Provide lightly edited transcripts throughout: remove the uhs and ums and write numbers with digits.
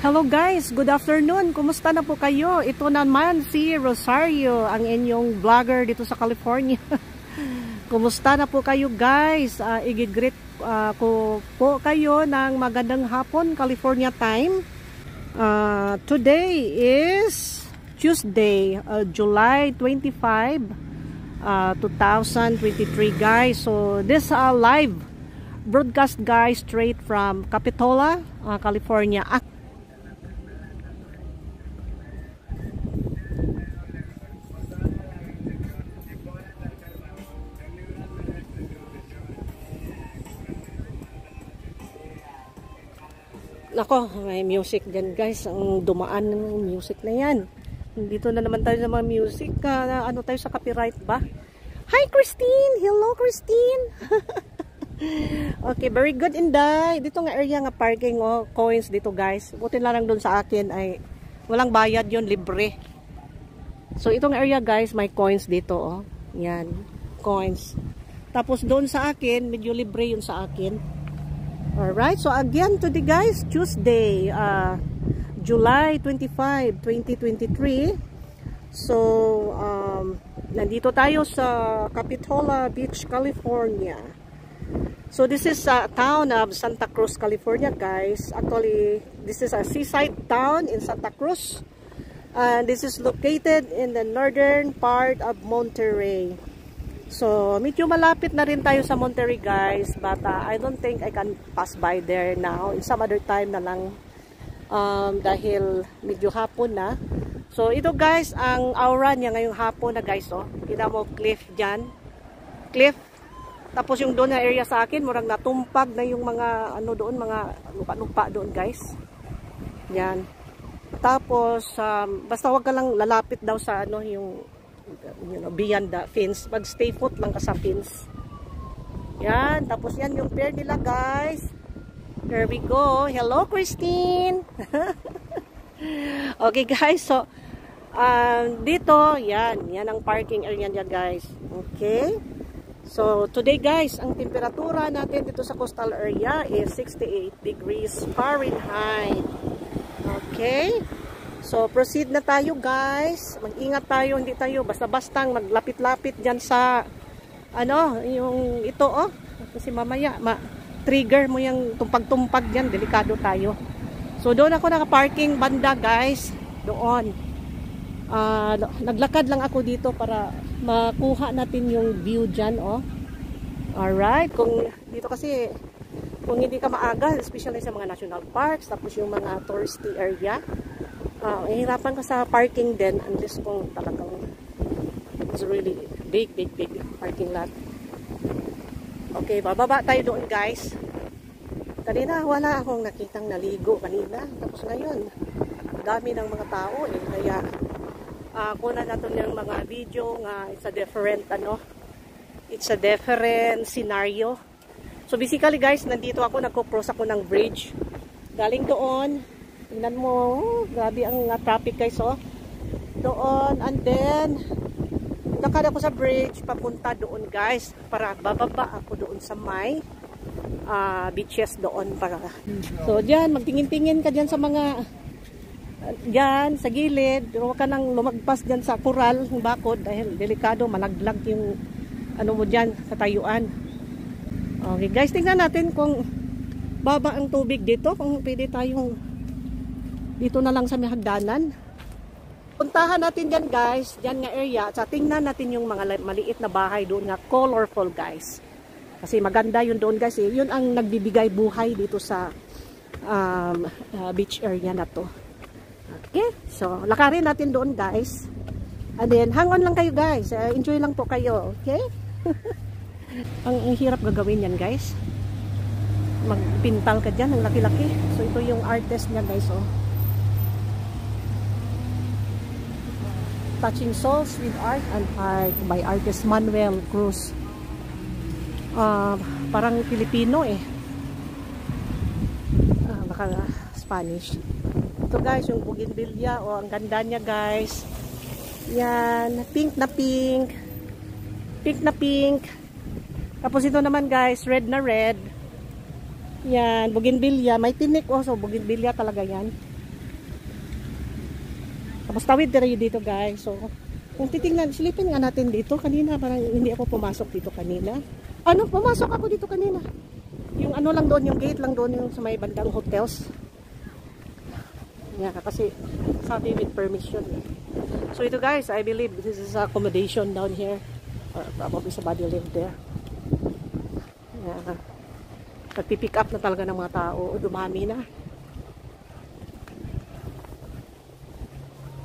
Hello guys, good afternoon. Kumusta na po kayo? Ito naman si Rosario, ang inyong vlogger dito sa California. Kumusta na po kayo guys? I-greet ko po kayo ng magandang hapon, California time. Today is Tuesday, July 25, 2023 guys. So this live broadcast guys straight from Capitola, California. Nako, may music dyan guys. Ang dumaan ng music na yan. Dito na naman tayo sa mga music. Ano tayo sa copyright ba? Hi Christine! Hello Christine! Okay, very good Inday. Dito nga area nga parking coins dito guys. Buti lang doon sa akin ay walang bayad yon, libre. So itong area guys, may coins dito oh. Yan, coins. Tapos doon sa akin, medyo libre yun sa akin. Alright, so again today guys, Tuesday, July 25, 2023. So, nandito tayo sa Capitola Beach, California. So this is a town of Santa Cruz, California guys. Actually, this is a seaside town in Santa Cruz. And this is located in the northern part of Monterey. So, medyo malapit na rin tayo sa Monterey guys, but I don't think I can pass by there now. In some other time na lang dahil medyo hapon na. So, ito guys, ang aura niya ngayong hapon na guys, oh. Kita mo cliff dyan. Cliff. Tapos yung doon na area sa akin, murang natumpag na yung mga ano doon, mga lupa-lupa doon guys. Yan. Tapos, basta wag ka lang lalapit daw sa ano yung beyond the fence. Mag-stay put lang ka sa fence. Yan. Tapos yan yung pair nila guys. There we go. Hello Christine. Okay guys. So, dito, yan. Yan ang parking area niya guys. Okay. So, today guys, ang temperatura natin dito sa coastal area is 68 degrees Fahrenheit. Okay. So, proceed na tayo guys. Mag-ingat tayo, hindi tayo basta-bastang maglapit-lapit dyan sa ano, yung ito oh. Kasi mamaya, trigger mo yung tumpag-tumpag dyan, delikado tayo. So, doon ako naka-parking banda guys. Doon. Naglakad lang ako dito para makuha natin yung view dyan oh. Alright. Kung dito kasi, kung hindi ka maaga, especially sa mga national parks, tapos yung mga touristy area, hirapan ka sa parking din unless kung talagang it's really big parking lot. Okay, bababa tayo doon guys. Kanina wala akong nakitang naligo kanina. Tapos ngayon, dami ng mga tao eh. Kaya kuna natin yung mga video nga it's a different ano, it's a different scenario. So basically guys, nandito ako, nagko-cross ako ng bridge. Galing doon. Tingnan mo, grabe ang traffic guys oh. Doon, and then lakad ako sa bridge papunta doon guys para bababa ako doon sa may beaches doon para. So diyan, magtingin-tingin ka diyan sa mga diyan sa gilid, huwag ka nang lumagpas diyan sa coral ng bakod dahil delikado, malaglag yung ano mo diyan sa tayuan. Okay guys, tingnan natin kung baba ang tubig dito, kung pwede tayong dito na lang sa may hagdanan. Puntahan natin dyan guys, dyan nga area. At tingnan natin yung mga maliit na bahay doon nga, colorful guys. Kasi maganda yun doon guys eh. Yun ang nagbibigay buhay dito sa beach area na to. Okay, so lakarin natin doon guys. And then hang on lang kayo guys. Enjoy lang po kayo, okay? Ang hirap gagawin yan guys. Magpintal ka dyan, ang laki-laki. So ito yung artist niya guys oh. Touching Souls with Art and Art by artist Manuel Cruz. Parang Pilipino eh. Baka Spanish. Ito guys, yung bougainvillea. Oh, ang ganda niya guys. Yan. Pink na pink. Pink na pink. Tapos ito naman guys, red na red. Yan, bougainvillea. May tinik oh. So bougainvillea talaga yan. Tapos tawid tayo dito guys. So, kung titingnan, silipin nga natin dito. Kanina, parang hindi ako pumasok dito kanina. Ano? Pumasok ako dito kanina. Yung ano lang doon, yung gate lang doon, yung sa may bandang hotels. Yeah, kasi sabi with permission. So ito guys, I believe this is accommodation down here. Or probably somebody live there. Yeah. Nagpipick up na talaga ng mga tao. O dumami na.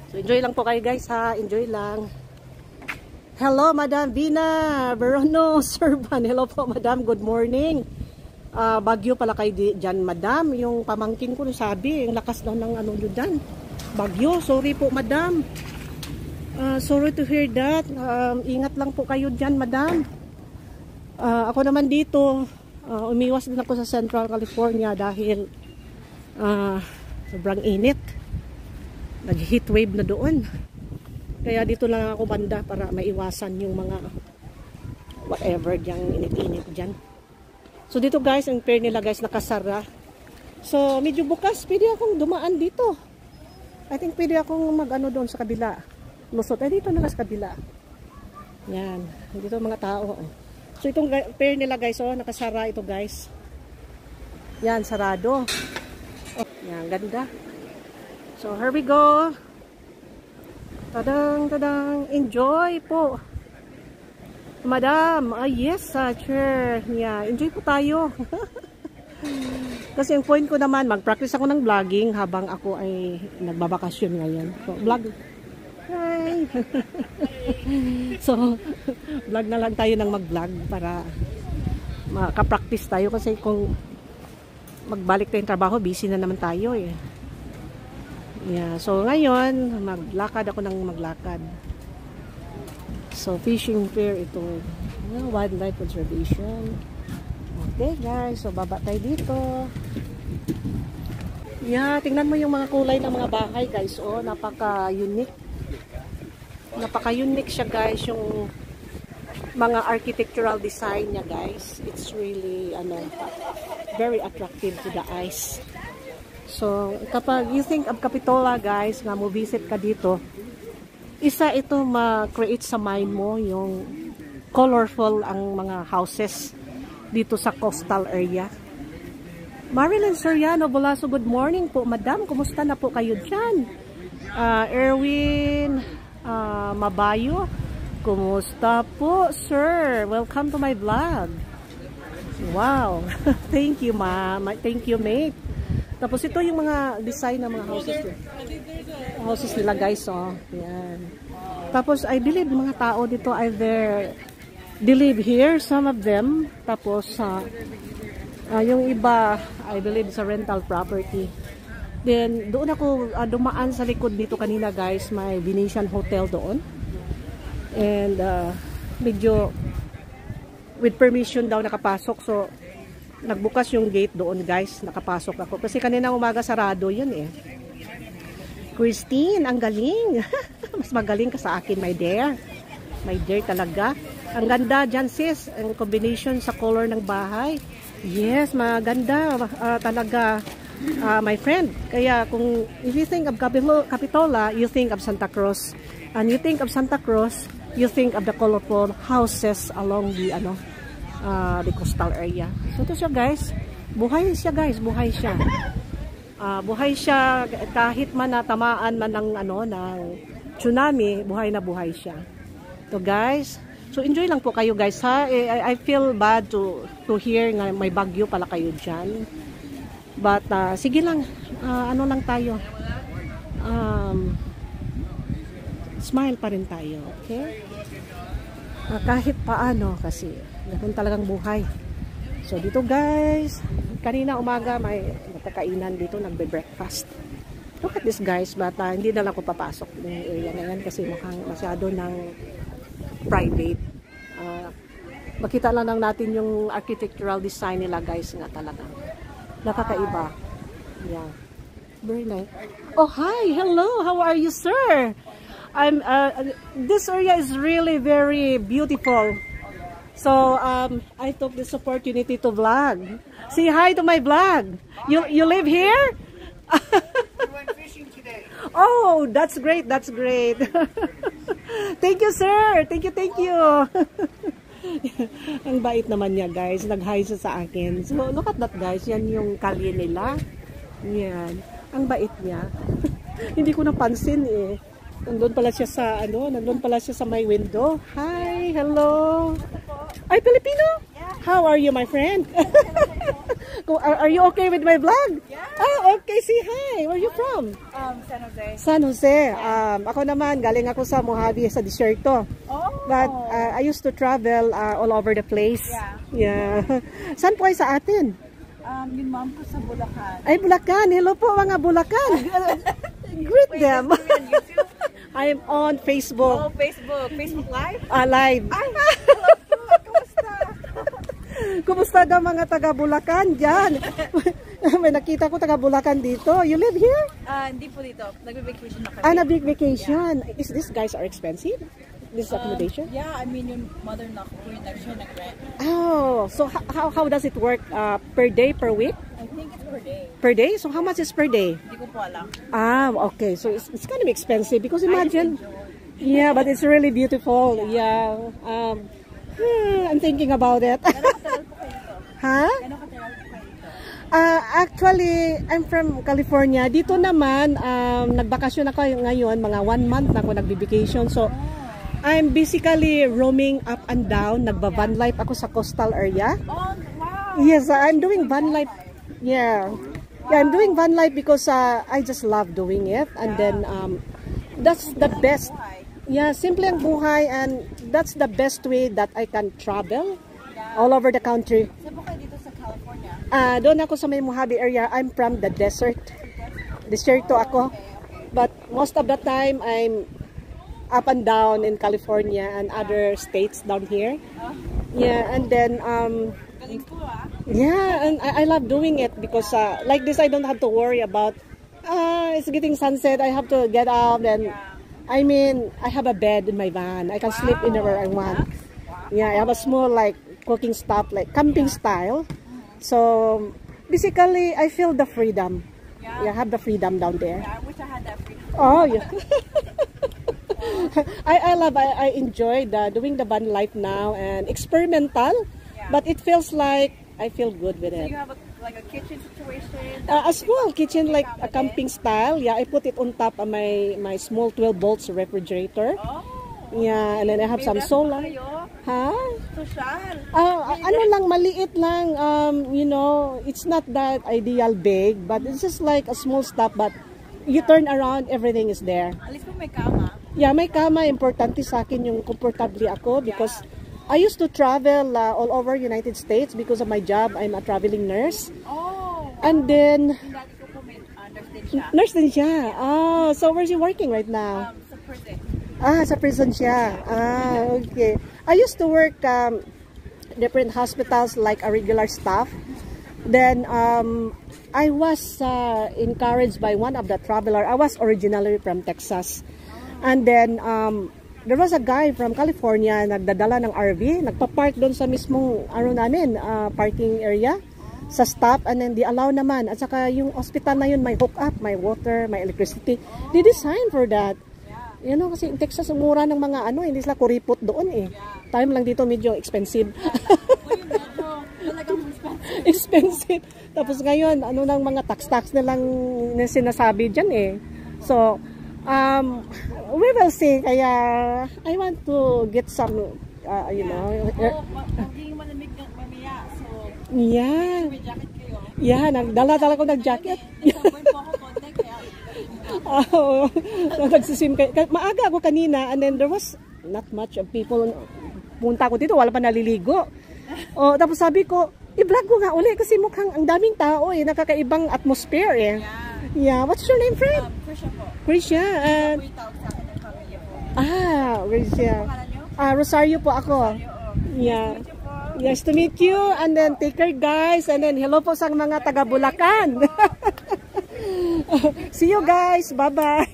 So enjoy lang po kayo guys ha. Enjoy lang. Hello Madam Vina Verono Serban. Hello po Madam. Good morning. Bagyo pala kayo dyan Madam. Yung pamangkin ko sabi. Yung lakas daw ng ano yun dyan. Bagyo. Sorry po Madam. Sorry to hear that. Ingat lang po kayo dyan Madam. Ako naman dito. Umiwas din ako sa Central California dahil sobrang init. Nag-heat wave na doon. Kaya dito lang ako banda para maiwasan yung mga whatever diyang init-init dyan. So dito guys, ang pier nila guys nakasara. So medyo bukas, pwede akong dumaan dito. I think pwede akong mag-ano doon sa kabila. Lusot, dito na sa kabila. Yan, dito mga tao. So itong pier nila guys, nakasara ito guys. Yan, sarado. Yan, ganda. So, here we go. Tadang, tadang. Enjoy po. Madam. Yes, sure. Yeah, enjoy po tayo. Kasi yung point ko naman, mag-practice ako ng vlogging habang ako ay nagbabakasyon ngayon. So, vlog. Hi. So, vlog na lang tayo ng mag-vlog para makapractice tayo. Kasi kung magbalik tayong trabaho, busy na naman tayo eh. Yeah, so ngayon, maglakad ako ng maglakad. So, fishing pier ito. Wildlife conservation. Okay guys, so baba tayo dito. Yeah, tingnan mo yung mga kulay ng mga bahay guys. Oh, napaka-unique. Napaka-unique siya guys, yung mga architectural design niya guys. It's really, very attractive to the eyes. So, kapag you think of Capitola guys, nga mo visit ka dito, isa ito ma-create sa mind mo yung colorful ang mga houses dito sa coastal area. Marilyn Soriano Bolaso, good morning po Madam, kumusta na po kayo dyan? Erwin Mabayo, kumusta po sir? Welcome to my vlog. Wow. Thank you ma'am, thank you mate. Tapos ito yung mga design ng mga houses nila guys, oh. Yan. Tapos I believe mga tao dito either they live here, some of them. Tapos yung iba I believe sa rental property. Then doon ako dumaan sa likod dito kanina guys, may Venetian Hotel doon. And medyo with permission daw nakapasok, so nagbukas yung gate doon guys, nakapasok ako. Kasi kanina umaga sarado yun eh. Christine, ang galing. Mas magaling ka sa akin, my dear. My dear talaga. Ang ganda dyan sis, ang combination sa color ng bahay. Yes, maganda talaga my friend. Kaya kung if you think of Capitola, you think of Santa Cruz. And you think of Santa Cruz, you think of the colorful houses along the coastal area. So ito siya guys. Buhay siya guys, buhay siya. Buhay siya kahit man natamaan man ng ng tsunami, buhay na buhay siya. So guys, so enjoy lang po kayo guys ha. I feel bad to hear nga may bagyo pala kayo diyan. But sige lang, lang tayo. Smile pa rin tayo, okay? Kahit paano kasi ganun talagang buhay. So dito guys, kanina umaga may nakakainan dito, nagbe-breakfast. Look at this guys, but hindi na lang ako papasok ng area na yan kasi mukhang masyado ng private. Makita lang natin yung architectural design nila guys, nga talaga nakakaiba. Yeah, very nice. Oh hi, hello, how are you sir? This area is really very beautiful. So I took this opportunity to vlog. Say hi to my vlog. You live here? We went fishing today. Oh Wow, that's great, that's great. Thank you, sir. Thank you, thank you. Ang bait naman niya, guys. Nag-hi siya sa akin. So, look at that, guys. Yan yung kalye nila. Yan. Ang bait niya. Hindi ko napansin eh. Nandun pala siya sa, nandun pala siya sa my window. Hi, hello. Ay, Filipino? How are you, my friend? Are you okay with my vlog? Yeah. Oh, okay. Say hi. Where are you from? San Jose. San Jose. Ako naman, galing ako sa Mojave, sa Desierto. Oh. But I used to travel all over the place. Yeah. Yeah. Saan po kayo sa atin? Yung mom ko sa Bulacan. Ay, Bulacan. Hello po, mga Bulacan. Greet them. I'm on Facebook. Oh, Facebook. Facebook Live? Live. Ay, hello po. Kumusta? Kumusta daw mga taga Bulacan dyan? May nakita ko taga Bulacan dito. You live here? Hindi po dito. Nagbe-vacation na kami. Na big vacation. Yeah. Is this guys are expensive? This accommodation? Yeah, I mean yung mother na ko yung siya nag-rent. Oh, so how does it work? Per day, per week? I think it's per day. Per day? So how much is per day? Hindi ko po alam. Okay. So it's kind of expensive because imagine. Yeah, but it's really beautiful. Yeah. I'm thinking about it. Gano'ng katagal po kayo dito? Ha? Gano'ng katagal po kayo dito? Actually, I'm from California. Dito naman, nagbakasyon ako ngayon. Mga 1 month na ako nagbi-vacation. So, I'm basically roaming up and down. Nagba-van life ako sa coastal area. Oh, wow. Yes, I'm doing van life. Yeah. Yeah, I'm doing van life because I just love doing it. And then, that's the best. Yeah, simple ang buhay, and that's the best way that I can travel all over the country. Saan po kayo dito sa California? Doon ako sa may Mojave area. I'm from the desert. Desierto ako. But most of the time, I'm up and down in California and other states down here. Yeah, and then Galing po yeah, and I love doing it because like this I don't have to worry about it's getting sunset. I have to get up, and I mean I have a bed in my van. I can sleep anywhere I want. Yeah, I have a small like cooking stuff like camping style. So basically I feel the freedom. Yeah, I have the freedom down there. Yeah, I wish I had that freedom. Oh yeah. I enjoy doing the van life now, and experimental, but it feels like I feel good with it. So you have like a kitchen situation? A small kitchen, like a camping style. Yeah, I put it on top of my small 12 volts refrigerator. Oh. Yeah, and then I have some solar. Ha? Social. Ano lang, maliit lang. You know, it's not that ideal big, but it's just like a small stuff. But you turn around, everything is there. At least po may kama. Yeah, may kama. Importante sa akin yung komportable ako because I used to travel all over United States because of my job. I'm a traveling nurse. Oh. And then Yung dati ko po may nurse din siya. nurse din siya. So where's she working right now? Sa prison. Sa prison siya. Okay. I used to work different hospitals like a regular staff. Then I was encouraged by one of the traveler. I was originally from Texas. And then there was a guy from California nagdadala ng RV, nagpa-park doon sa mismong namin, parking area sa stop, and then di allow naman. At saka yung hospital na yun may hook up, may water, may electricity. They design for that. You know, kasi in Texas mura ng mga hindi sila kuripot doon eh. Time lang dito medyo expensive. Expensive. Tapos ngayon, ng mga tax na lang na sinasabi dyan eh. So, we will see. Kaya, I want to get some, you know. Magiging malamig ng mamaya. So, yeah. may jacket kayo. Yeah, nagdala talaga ng jacket. Nagsabuan po ako konti, kaya nagsisim kayo. Maaga ako kanina, and then there was not much of people. Punta ko dito, wala pa naliligo. Tapos sabi ko, i-vlog ko nga uli kasi mukhang ang daming tao eh, nakakaibang atmosphere eh. Yeah, what's your name, friend? Krisha po. Krisha. Po yung tawag sa akin ng pamilya po. Krisha. Pangalan nyo? Rosario po ako. Yeah. Nice to meet you. And then take care guys. And then hello po sa mga taga Bulacan. See you guys. Bye-bye.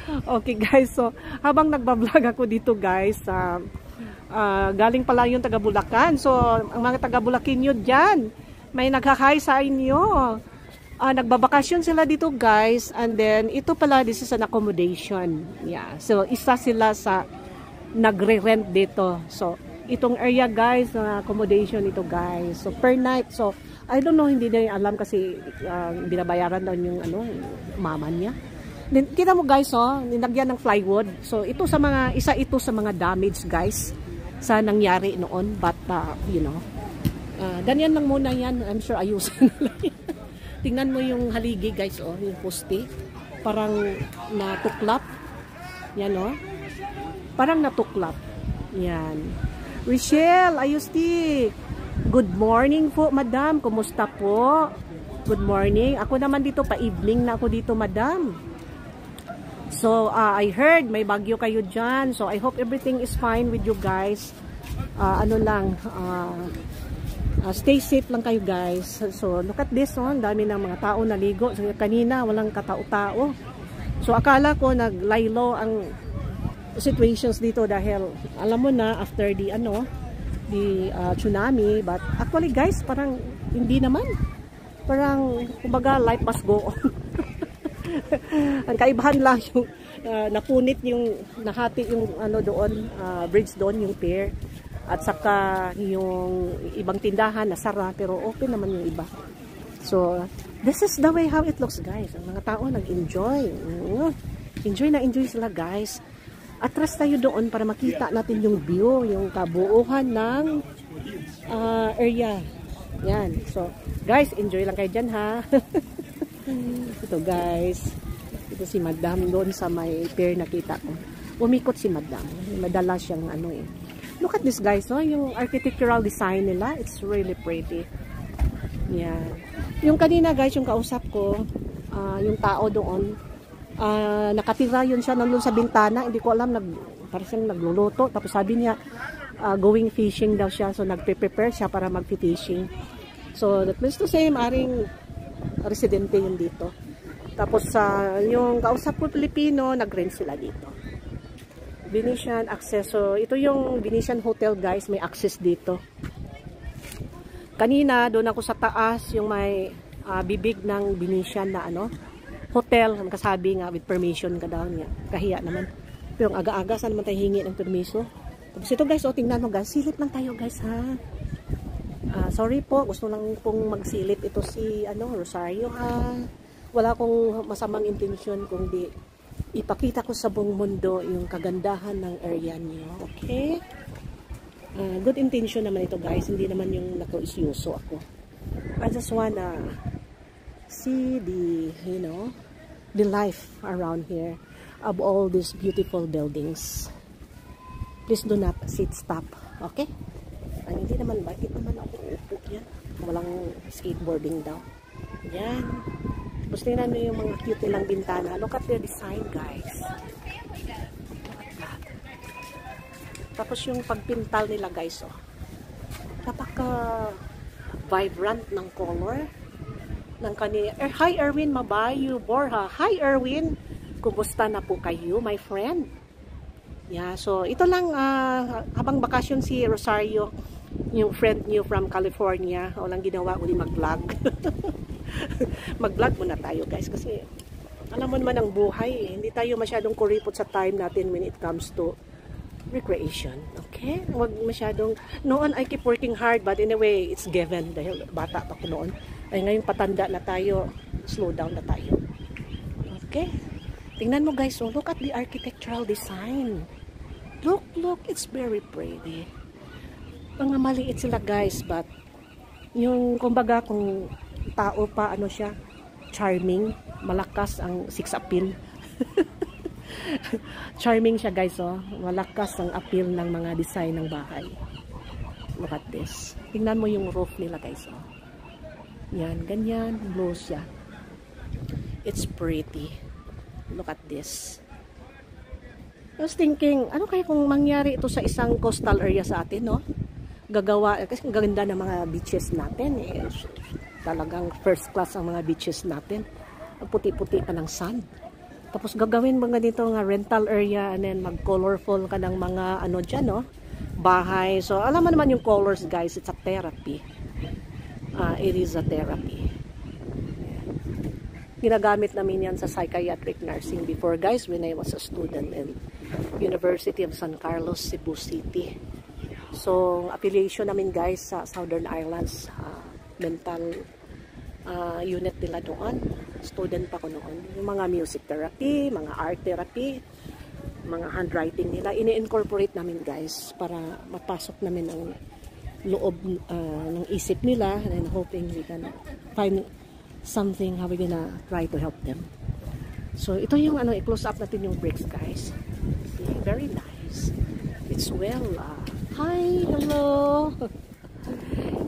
Okay guys, so habang nagbablog ako dito guys, galing pala yung taga Bulacan. So ang mga taga Bulacan nyo dyan, may naghahay sa inyo. nagbabakasyon sila dito guys, and then ito pala, this is an accommodation. Yeah, so isa sila sa nagre-rent dito. So itong area guys, accommodation ito guys. So per night, so I don't know, hindi na alam kasi binabayaran daw yung ano, mama niya. Then, kita mo guys, nilagyan ng plywood. So ito sa mga, isa ito sa mga damage guys sa nangyari noon, but you know, ganyan lang muna yan. I'm sure ayusin nila. Tingnan mo yung haligi guys, yung poste. Parang natuklap. Yan parang natuklap. Yan. Richelle, ayos di. Good morning po, madam. Kumusta po? Good morning. Ako naman dito, pa-evening na ako dito, madam. So, I heard may bagyo kayo dyan. So, I hope everything is fine with you guys. Stay safe lang kayo guys. So, look at this, ang dami ng mga tao naligo. So, kanina, walang katao-tao. So, akala ko naglaylo ang situations dito dahil alam mo na after the tsunami, but actually guys, parang hindi naman. Parang, kumbaga, life must go on. Ang kaibahan lang yung napunit yung, nahati yung doon, bridge doon, yung pier. At saka yung ibang tindahan nasara, pero open naman yung iba. So, this is the way how it looks guys. Ang mga tao nag-enjoy. Enjoy sila guys. Atras tayo doon para makita natin yung view, yung kabuuhan ng area. Yan. So, guys, enjoy lang kayo dyan ha. Ito guys. Ito si madam doon sa may pier nakita ko. Umikot si madam. Madala siyang Look at this guys, yung architectural design nila, it's really pretty. Yan. Yung kanina guys, yung kausap ko, yung tao doon, nakatira yun siya nandun sa bintana, hindi ko alam, parang siyang nagluluto, tapos sabi niya, going fishing daw siya, so nagpe-prepare siya para mag-fishing. So that means to say, maring residente yun dito. Tapos yung kausap ko Pilipino, nag-rent sila dito. Venetian access. So, ito yung Venetian Hotel guys. May access dito. Kanina, doon ako sa taas, yung may bibig ng Venetian na hotel. Ang kasabi nga, with permission ka daw niya. Kahiya naman. Pero aga-aga, saan naman tayo hingi ng permiso? Tapos ito guys, tingnan mo guys. Silip lang tayo guys ha. Sorry po, gusto lang pong magsilip. Ito si Rosario ha. Wala akong masamang intensyon kung di ipakita ko sa buong mundo yung kagandahan ng area niyo. Okay? Good intention naman ito guys. Hindi naman yung nako-isyuso ako. I just wanna see the, the life around here of all these beautiful buildings. Please do not sit, stop. Okay? Hindi naman, bakit naman ako upo yan? Walang skateboarding daw. Yan. Tapos tingnan mo yung mga cute nilang bintana. Look at their design, guys. Look at that. Tapos yung pagpintal nila, guys, napaka-vibrant ng color ng kanila. Hi, Erwin Mabayo Borja. Hi, Erwin. Kumusta na po kayo, my friend? Yeah, so ito lang, habang bakasyon si Rosario, yung friend niyo from California, walang ginawa, uli mag-vlog. Mag-vlog muna tayo guys kasi alam mo naman ang buhay hindi tayo masyadong kuripot sa time natin when it comes to recreation. Okay? Huwag masyadong, noon I keep working hard but in a way it's given dahil bata pa ko noon. Ay ngayon patanda na tayo, slow down na tayo. Okay? Tingnan mo guys, look at the architectural design. Look, it's very pretty. Mga maliit sila guys but yung kumbaga kung tao pa siya, charming, malakas ang sex appeal. Charming siya guys, malakas ang appeal ng mga design ng bahay. Look at this. Tingnan mo yung roof nila guys, yan, ganyan, blue siya. It's pretty. Look at this. I was thinking, ano kaya kung mangyari ito sa isang coastal area sa atin, gagawa, kasi gaganda ng mga beaches natin talagang first class ang mga beaches natin. Puti-puti pa ng sand. Tapos gagawin mga dito nga rental area and then mag-colorful ka ng mga dyan, bahay. So alam mo naman yung colors guys, it's a therapy. It is a therapy. Ginagamit namin yan sa psychiatric nursing before, guys, when I was a student in University of San Carlos, Cebu City. So, affiliation namin, guys, sa Southern Islands mental unit nila doon. Student pa ko noon. Yung mga music therapy, mga art therapy, mga handwriting nila, ini-incorporate namin, guys, para mapasok namin ang loob ng isip nila, and hoping we can find something how we gonna try to help them. So, ito yung i-close up natin yung bricks, guys. See, very nice. It's well, hi, hello.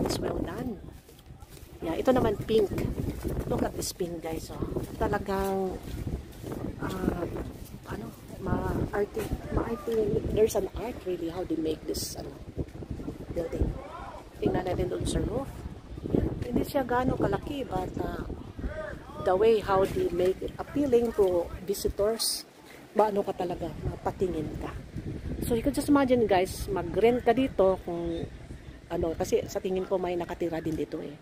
It's well done. Yeah, ito naman pink. Look at this pink, guys. Oh. Talagang ma-arte. There's an art really how they make this building. Tingnan natin doon sa roof. Yeah, hindi siya gaano kalaki, but the way how they make it appealing to visitors, ano ka talaga, mapatingin ka. So you can just imagine, guys, mag-rent ka dito kung kasi sa tingin ko may nakatira din dito eh.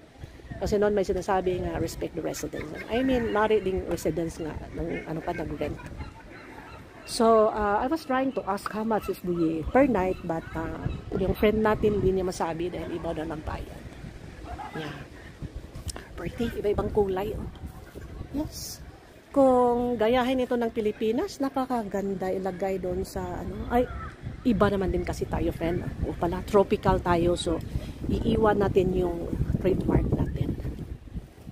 Kasi noon may sinasabi nga respect the residents. I mean, mari ding residents nga ng nag-rent. So, I was trying to ask how much is the per night, but yung friend natin hindi niya masabi dahil iba na ng bayad. Yeah. Pretty, iba-ibang kulay. Oh. Yes. Kung gayahin ito ng Pilipinas, napakaganda ilagay doon sa iba naman din kasi tayo, friend. O pala, tropical tayo, so iiwan natin yung trademark natin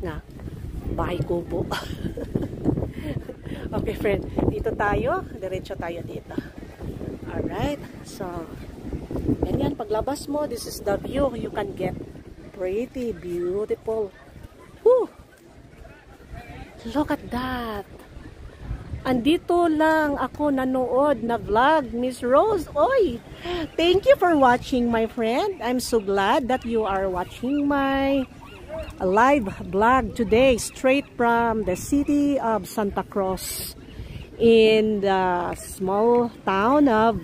na bahay kubo. Okay, friend, dito tayo, diretso tayo dito. Alright, so ganyan, paglabas mo, this is the view you can get. Pretty beautiful. Woo! Look at that. Andito lang ako nanood na vlog, Miss Rose. Oy, thank you for watching, my friend. I'm so glad that you are watching my live vlog today, straight from the city of Santa Cruz in the small town of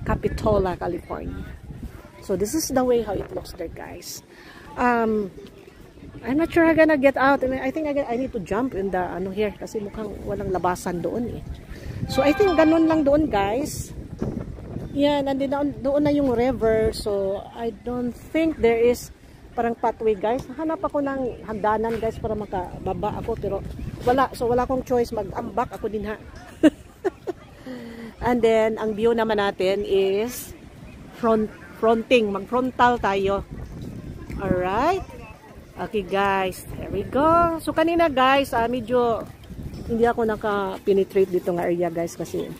Capitola, California. So this is the way how it looks there, guys. I'm not sure I'm gonna get out. I think I need to jump in the here kasi mukhang walang labasan doon eh. So I think ganun lang doon, guys. Yan, doon na yung river. So I don't think there is parang pathway, guys. Hanap ako ng hagdanan, guys, para makababa ako, pero wala. So wala akong choice, mag-ambak ako din ha. And then ang view naman natin is fronting, mag-frontal tayo. Alright. Okay, guys, there we go. So kanina, guys, medyo hindi ako naka-penetrate dito ng area, guys, kasi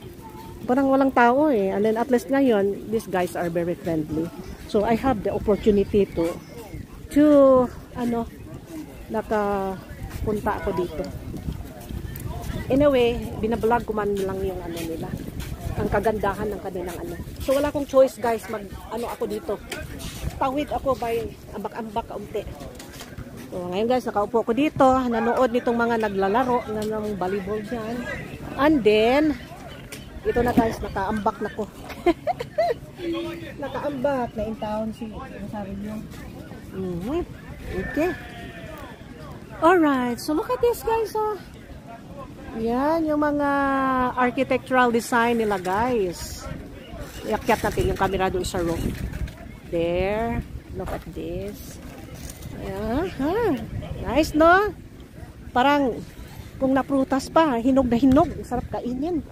parang walang tao eh. And then at least ngayon, these guys are very friendly. So I have the opportunity to nakapunta ako dito. Anyway, binablog ko man lang yung nila, ang kagandahan ng kanilang So wala akong choice, guys, ako dito. Tawid ako by ambak-ambak kaunti. So ngayon, guys, nakaupo ko dito, nanood nitong mga naglalaro ng volleyball dyan. And then ito na, guys, nakaambak na ko. Nakaambak na in town si Rosario. Okay. Alright, so look at this, guys. Yan, yung mga architectural design nila, guys. Iakyat natin yung camera doon sa roof. There. Look at this. Yeah, nice, no? Parang kung naprutas pa, hinog na hinog. Sarap kainin.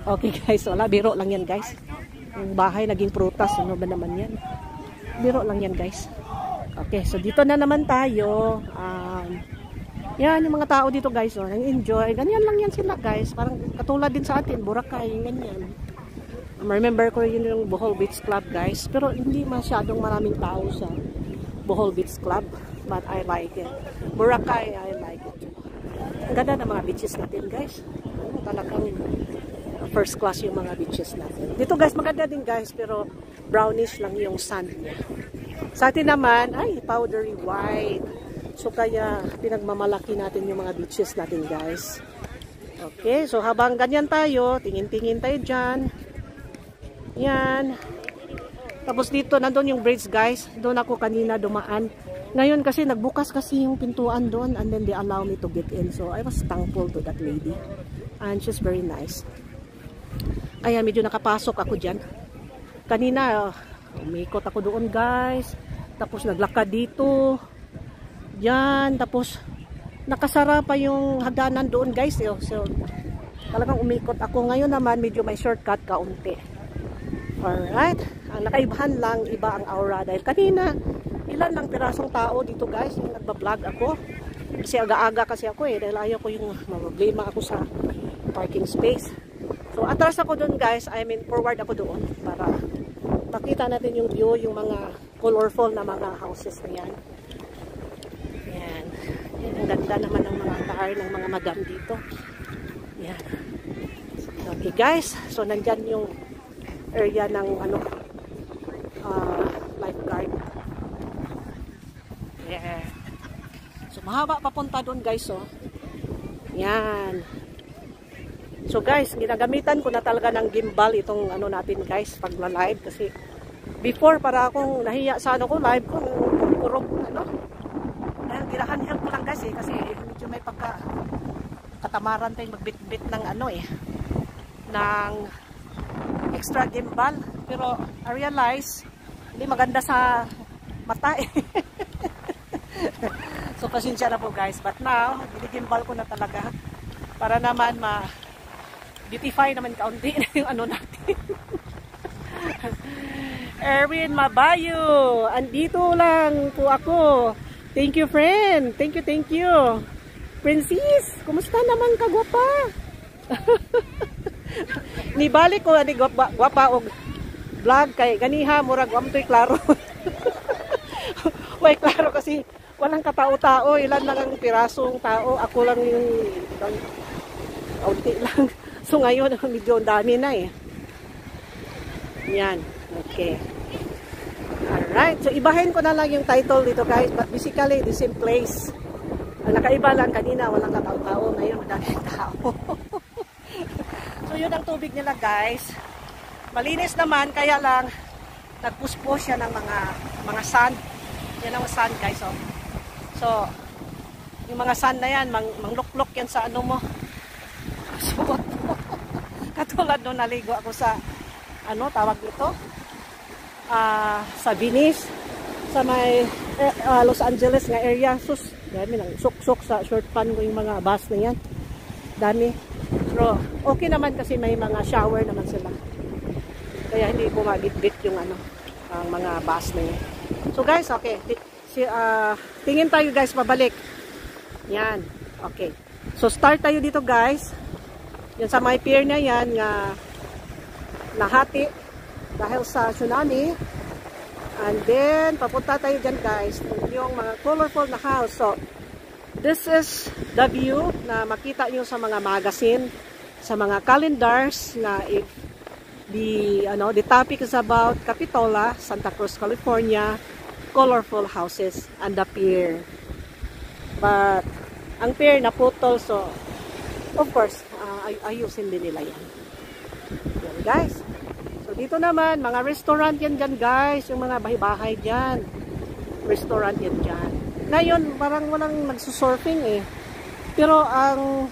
Okay, guys, wala, biro lang yan, guys. Yung bahay naging prutas, ano ba naman yan? Biro lang yan, guys. Okay, so dito na naman tayo. Yan, yung mga tao dito, guys, nang-enjoy. Ganyan lang yan sila, guys. Parang katulad din sa atin, Boracay, ganyan. Remember ko yun yung Bohol Beach Club, guys. Pero hindi masyadong maraming tao sa Bohol Beach Club. But I like it. Boracay, I like it too. Ang ganda ng mga beaches natin, guys. Talagang first class yung mga beaches natin. Dito, guys, maganda din, guys. Pero brownish lang yung sand niya. Sa atin naman, ay, powdery white. So kaya pinagmamalaki natin yung mga beaches natin, guys. Okay, so habang ganyan tayo, tingin-tingin tayo dyan. Yan. Tapos dito, nandun yung bridge, guys. Doon ako kanina dumaan. Ngayon kasi nagbukas kasi yung pintuan doon and then they allow me to get in. So I was thankful to that lady. And she's very nice. Kaya medyo nakapasok ako dyan. Kanina, umikot ako doon guys. Tapos naglakad dito. Yan. Tapos nakasara pa yung hagdanan doon guys. So talagang umikot ako. Ngayon naman medyo may shortcut kaunti. Alright. Ang nakaibahan lang, iba ang aura. Dahil kanina, ilan lang pirasong tao dito guys. Yung nagbablog ako. Kasi aga-aga kasi ako dahil ayaw ko yung problema ako sa parking space. So atras ako doon guys. I mean forward ako doon para makita natin yung view, yung mga colorful na mga houses na yan. Yan. Yan ang ganda naman ng mga car ng mga madam dito. Yan. Okay guys. So nandyan yung area ng lifeguard. Yeah. So mahaba papunta doon guys Yan. So guys, ginagamitan ko na talaga ng gimbal itong natin guys pag live kasi before para akong nahiya sa ko live ko puro dahil ginahanhel ko lang guys kasi medyo may katamaran tayong magbitbit ng ng extra gimbal, pero I realize hindi maganda sa mata so pasensya na po guys, but now ginigimbal ko na talaga para naman beautify naman kaunti na yung natin. Erwin Mabayo, andito lang po ako. Thank you friend, thank you Princess, kumusta naman ka gwapa? Nibalik ko ani gwapa og vlog kay ganiha murag amtoy klaro. Way klaro kasi walang katao-tao, ilan lang ang pirasong tao, ako lang yung kaunti lang. So ngayon medyo dami na Yan, okay. Alright, so ibahin ko na lang yung title dito guys, but basically the same place. Ang nakaiba lang kanina walang katao-tao, ngayon madaming tao. So yun ang tubig nila guys. Malinis naman kaya lang nagpuspos siya ng mga sand. Yan ang sand guys So yung mga sand na yan mangluklok yan sa mo. Suot mo. Katulad nung naligo ako sa tawag nito sa Venice sa may Los Angeles nga area. Sus, dami nang suksok sa short pan ko yung mga bus na yan. Dami. Pero okay naman kasi may mga shower naman sila. Kaya hindi bumabit-bit yung ang mga bus na yan. So guys, okay. Tingin tayo guys pabalik. Yan. Okay. So start tayo dito guys. Yan sa may pier na yan nga nahati dahil sa tsunami. And then papunta tayo dyan guys. Yung mga colorful na house. So this is the view na makita nyo sa mga magazine, sa mga calendars na if the topic is about Capitola, Santa Cruz, California, colorful houses and the pier. But ang pier naputol, so of course ayusin din nila yan. Yan guys. So dito naman mga restaurant yan dyan guys, yung mga bahay-bahay dyan. Restaurant yan dyan. Ngayon, parang walang nagsusurfing Pero ang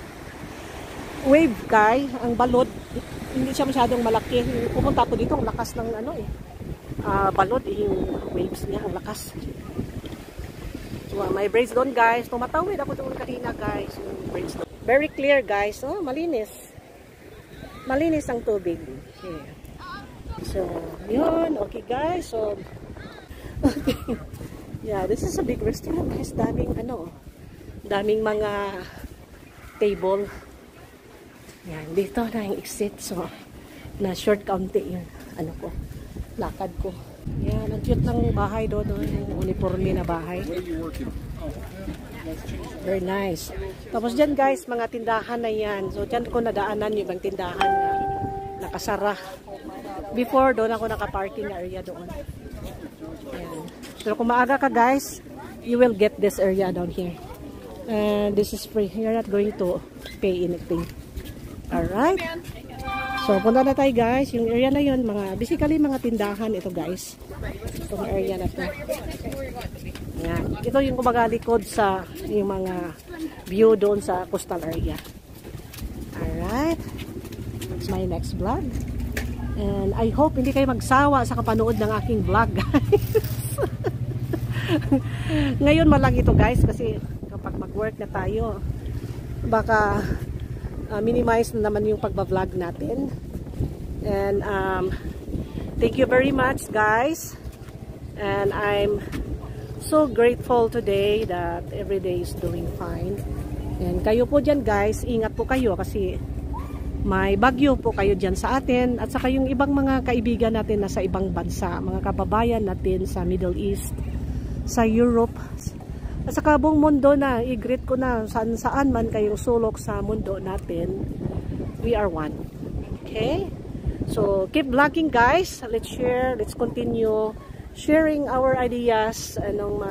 wave guy, ang balod, hindi siya masyadong malaki. Pumunta ako dito, ang lakas ng balod, yung waves niya, ang lakas. So, may braids doon guys. Tumatawid ako doon kanina guys. Yung braids doon. Very clear guys. Oh, malinis. Malinis ang tubig. Yeah. So, yun. Okay guys. So, okay. Yeah, this is a big restaurant guys. Daming daming mga table. Yan, dito na yung exit. So, na short kaunti yung lakad ko. Yan, ang cute ng bahay doon, yung uniforme na bahay. Very nice. Tapos dyan guys, mga tindahan na yan. So, dyan ko nadaanan yung ibang tindahan na nakasara. Before, doon ako naka-parking area doon. Yan. So kung maaga ka guys, you will get this area down here. And this is free. You're not going to pay anything. Alright. So punta na tayo guys. Yung area na yun, basically mga tindahan ito guys. Itong area na to. Yan. Ito yung kumbaga likod sa yung mga view doon sa coastal area. Alright. It's my next vlog. And I hope hindi kayo magsawa sa kapanood ng aking vlog, guys. Ngayon malang ito, guys, kasi kapag mag-work na tayo, baka minimize na naman yung pagba-vlog natin. And thank you very much, guys. And I'm so grateful today that every day is doing fine. And kayo po dyan, guys, ingat po kayo kasi may bagyo po kayo dyan sa atin. At saka yung ibang mga kaibigan natin na sa ibang bansa, mga kababayan natin sa Middle East, sa Europe, at saka buong mundo na, i-greet ko na saan man kayong sulok sa mundo natin, we are one. Okay? So, keep vlogging, guys. Let's share, let's continue sharing our ideas, anong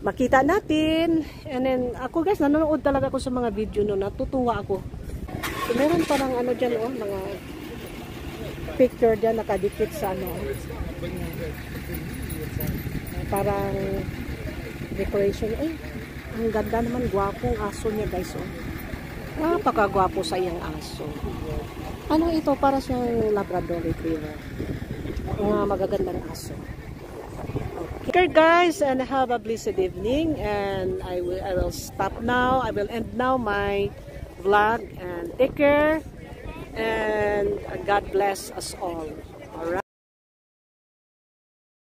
makita natin. And then, ako guys, nanonood talaga ako sa mga video no, natutuwa ako. So, meron parang ano dyan, oh, mga picture dyan nakadikit sa ano. Parang decoration. Ay, ang ganda naman, gwapong aso niya, guys, oh. Napakagwapo sa iyang aso. Ano ito? Para siyang Labrador Retriever. Magagandang aso. Okay, guys, and have a blessed evening. And I will stop now. I will end now my vlog. And take care. And God bless us all.